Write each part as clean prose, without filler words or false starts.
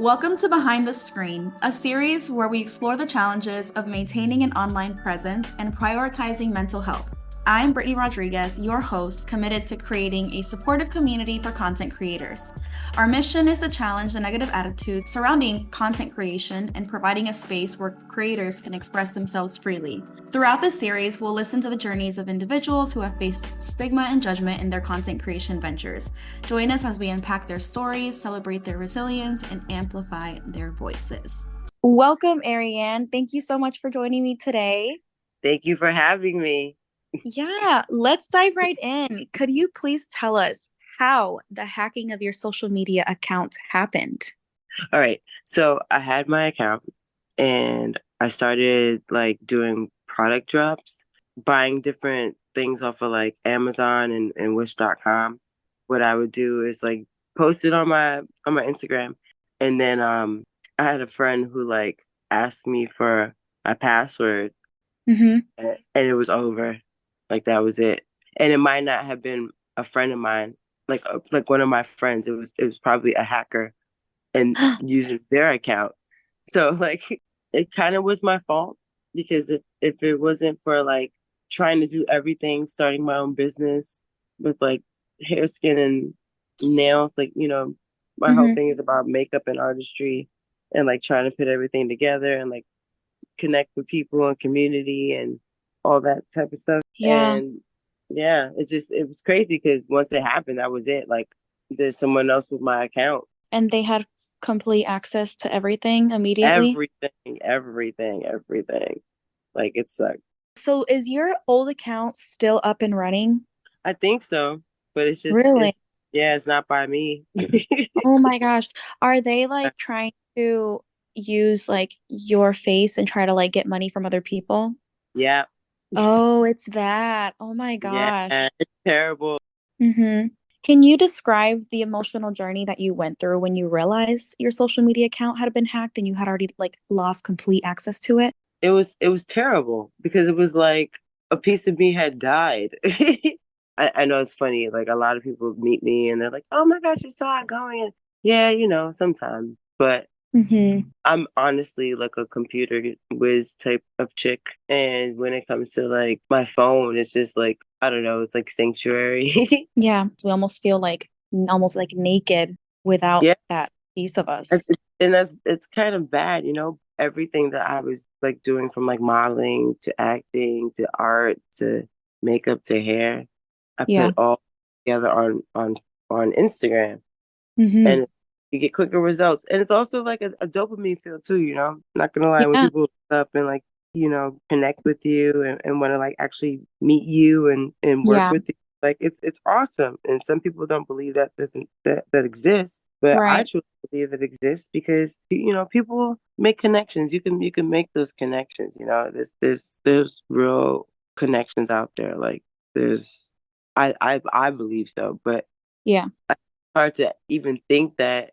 Welcome to Behind the Screen, a series where we explore the challenges of maintaining an online presence and prioritizing mental health. I'm Brittany Rodriguez, your host, committed to creating a supportive community for content creators. Our mission is to challenge the negative attitudes surrounding content creation and providing a space where creators can express themselves freely. Throughout this series, we'll listen to the journeys of individuals who have faced stigma and judgment in their content creation ventures. Join us as we unpack their stories, celebrate their resilience, and amplify their voices. Welcome, Ariane. Thank you so much for joining me today. Thank you for having me. Yeah, let's dive right in. Could you please tell us how the hacking of your social media account happened? All right. So I had my account and I started like doing product drops, buying different things off of like Amazon and Wish.com. What I would do is like post it on my Instagram. And then I had a friend who like asked me for my password Mm-hmm. and it was over. Like that was it. And it might not have been a friend of mine, like one of my friends. It was probably a hacker and using their account. So like it kind of was my fault because if it wasn't for like trying to do everything, starting my own business with like hair, skin, and nails, like my whole Mm-hmm. thing is about makeup and artistry and like trying to put everything together and like connect with people and community and all that type of stuff. Yeah, And yeah, it was crazy because once it happened, that was it. Like there's someone else with my account. and they had complete access to everything immediately. Everything. Like it sucked. So is your old account still up and running? I think so, but Really? it's yeah, it's not by me. Oh my gosh. Are they like trying to use like your face and try to like get money from other people? Yeah, Oh, it's that. Oh my yeah, gosh. it's terrible. Mm-hmm. Can you describe the emotional journey that you went through when you realized your social media account had been hacked and you had already like lost complete access to it? It was terrible because it was like a piece of me had died. I know it's funny. Like a lot of people meet me and they're like, "Oh my gosh, you're so outgoing." And yeah, sometimes. But Mm-hmm. I'm honestly like a computer whiz type of chick, and when it comes to like my phone, it's just like I don't know. It's like sanctuary. Yeah, we almost feel like almost like naked without Yeah, that piece of it's, us. and it's kind of bad, everything that I was like doing from like modeling to acting to art to makeup to hair, I Yeah. put all together on Instagram, Mm-hmm. and you get quicker results. And it's also like a dopamine feel too, Not gonna lie, when Yeah. people look up and like, connect with you and want to like actually meet you and work Yeah. with you, like it's awesome. And some people don't believe that doesn't that exists, but I Right. truly believe it exists because people make connections. You can make those connections, there's real connections out there. Like there's I believe so, but Yeah. hard to even think that,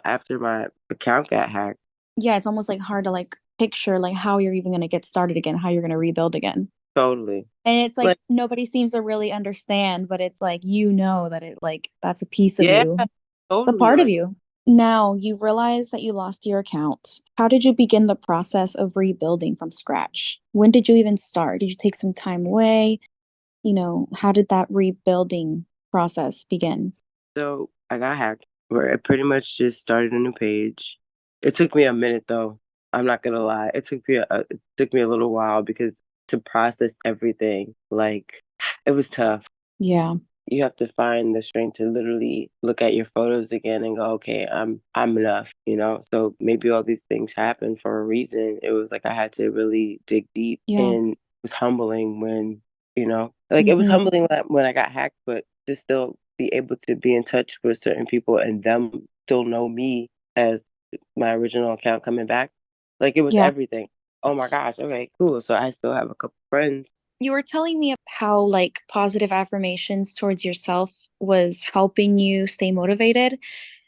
after my account got hacked. Yeah, it's almost like hard to like picture like how you're even going to get started again, how you're going to rebuild again. Totally. And it's like Like, nobody seems to really understand, but it's like you know that it like that's a piece of yeah, you, the totally. part of Like, you. Now you've realized that you lost your account. How did you begin the process of rebuilding from scratch? When did you even start? Did you take some time away? How did that rebuilding process begin? so I got hacked, where I pretty much just started a new page. It took me a minute though. I'm not gonna lie. It took me a little while because to process everything, like it was tough. Yeah. You have to find the strength to literally look at your photos again and go, okay, I'm enough. So maybe all these things happen for a reason. It was like I had to really dig deep, Yeah. and it was humbling when, like it was Hmm. humbling when I got hacked, but to still be able to be in touch with certain people and them still know me as my original account coming back. Like it was Yeah. everything. Oh my gosh, okay, cool. So I still have a couple friends. You were telling me how like positive affirmations towards yourself was helping you stay motivated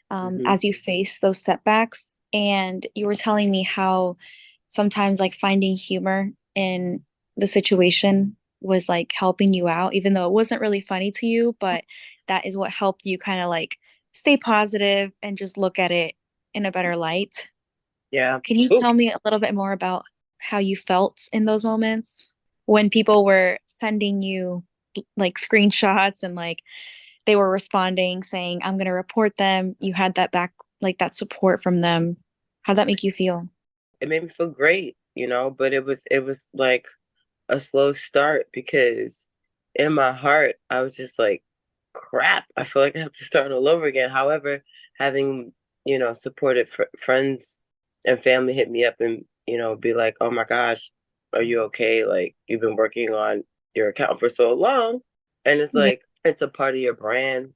Hmm. as you face those setbacks. And you were telling me how sometimes like finding humor in the situation was like helping you out, even though it wasn't really funny to you, but that is what helped you kind of like stay positive and just look at it in a better light. Yeah. Can you Ooh. tell me a little bit more about how you felt in those moments when people were sending you like screenshots and like they were responding saying, I'm going to report them. You had that back, like that support from them. How'd that make you feel? It made me feel great, but it was like a slow start because in my heart I was just like, crap, I feel like I have to start all over again. However, having, supported friends and family hit me up and, be like, oh my gosh, are you okay? Like, you've been working on your account for so long. And it's Yeah. like, it's a part of your brand,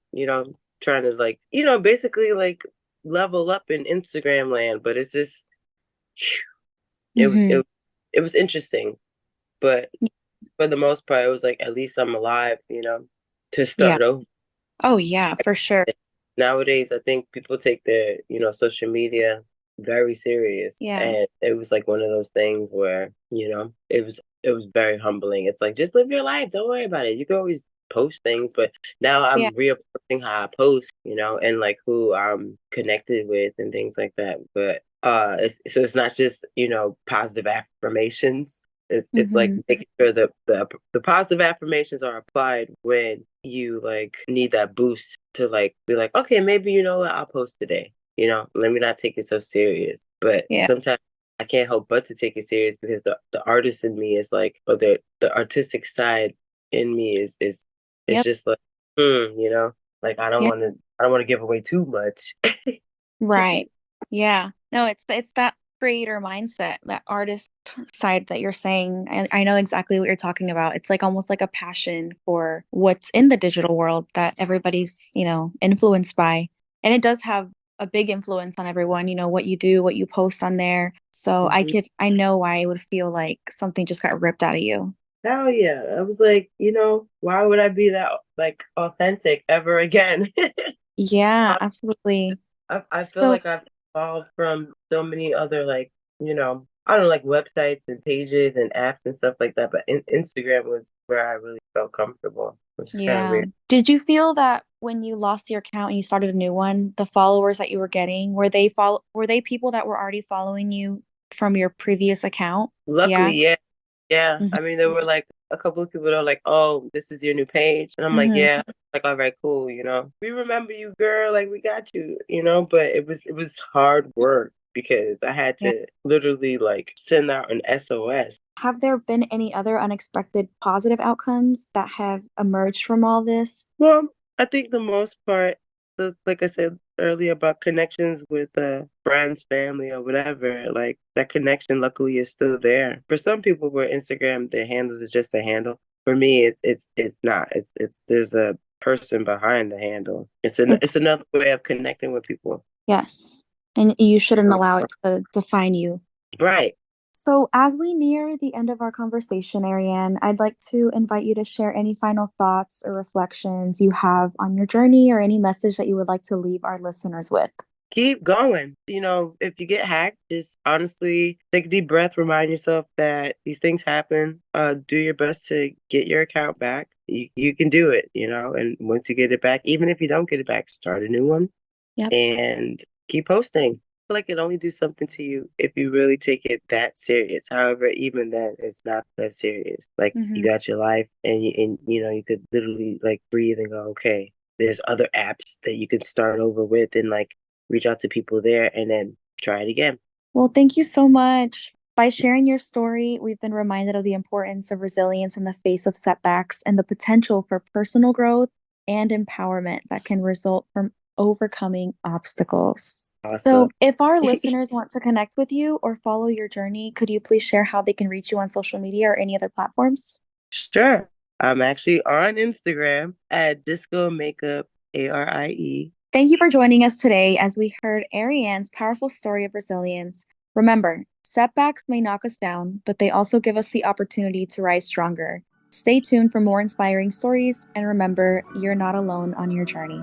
trying to like, basically like level up in Instagram land. But it's just, it was, Hmm. it, it was interesting. But for the most part, it was like, at least I'm alive, to Yeah. start over. Oh, yeah, for sure. Nowadays, I think people take their, social media very serious. Yeah. And it was like one of those things where, it was very humbling. It's like just live your life. Don't worry about it. You can always post things, but now Yeah. I'm reapproaching how I post, and like who I'm connected with and things like that. But so it's not just, positive affirmations. It's like Hmm. making sure that the positive affirmations are applied when you like need that boost to like be like, okay, maybe you know what, I'll post today. Let me not take it so serious. But Yeah. sometimes I can't help but to take it serious because the artist in me is like, or the artistic side in me is Yep. just like, like Yeah. I don't want to give away too much. Right. Yeah. No, it's that creator mindset, that artist side that you're saying. I know exactly what you're talking about. It's like almost like a passion for what's in the digital world that everybody's, influenced by. And it does have a big influence on everyone, what you do, what you post on there. So Mhm. I know why it would feel like something just got ripped out of you. Hell yeah. I was like, why would I be that like authentic ever again? Yeah, absolutely. I feel So like I've evolved from so many other like, I don't know, like websites and pages and apps and stuff like that. But Instagram was where I really felt comfortable, which is kind of yeah. weird. Did you feel that when you lost your account and you started a new one, the followers that you were getting, were they people that were already following you from your previous account? Yeah. Luckily, yeah, yeah. Hmm. I mean, there were like a couple of people that were like, "Oh, this is your new page," and I'm like, Hmm. "Yeah." Like, all right, cool. We remember you, girl. Like, we got you. But it was hard work because I had Yeah. to literally like send out an SOS. Have there been any other unexpected positive outcomes that have emerged from all this? Well, I think the most part, like I said earlier about connections with friends, family, or whatever, like that connection luckily is still there. For some people where Instagram, their handles is just a handle. For me, it's not. It's there's a person behind the handle. It's It's another way of connecting with people. yes. And you shouldn't allow it to define you. Right. So, as we near the end of our conversation, Ariane, I'd like to invite you to share any final thoughts or reflections you have on your journey or any message that you would like to leave our listeners with. Keep going. If you get hacked, just honestly take a deep breath, remind yourself that these things happen. Do your best to get your account back. You can do it, and once you get it back, even if you don't get it back, start a new one Yep. and keep posting. I feel like it only do something to you if you really take it that serious. However, even then, it's not that serious. Like you Hmm. got your life, and you could literally like breathe and go, okay. There's other apps that you can start over with, and like reach out to people there, and then try it again. Well, thank you so much. By sharing your story, we've been reminded of the importance of resilience in the face of setbacks and the potential for personal growth and empowerment that can result from overcoming obstacles. Awesome. So, if our listeners want to connect with you or follow your journey, could you please share how they can reach you on social media or any other platforms? Sure. I'm actually on Instagram at Disco Makeup ARIE. Thank you for joining us today as we heard Ariane's powerful story of resilience. Remember, setbacks may knock us down, but they also give us the opportunity to rise stronger. Stay tuned for more inspiring stories, and remember, you're not alone on your journey.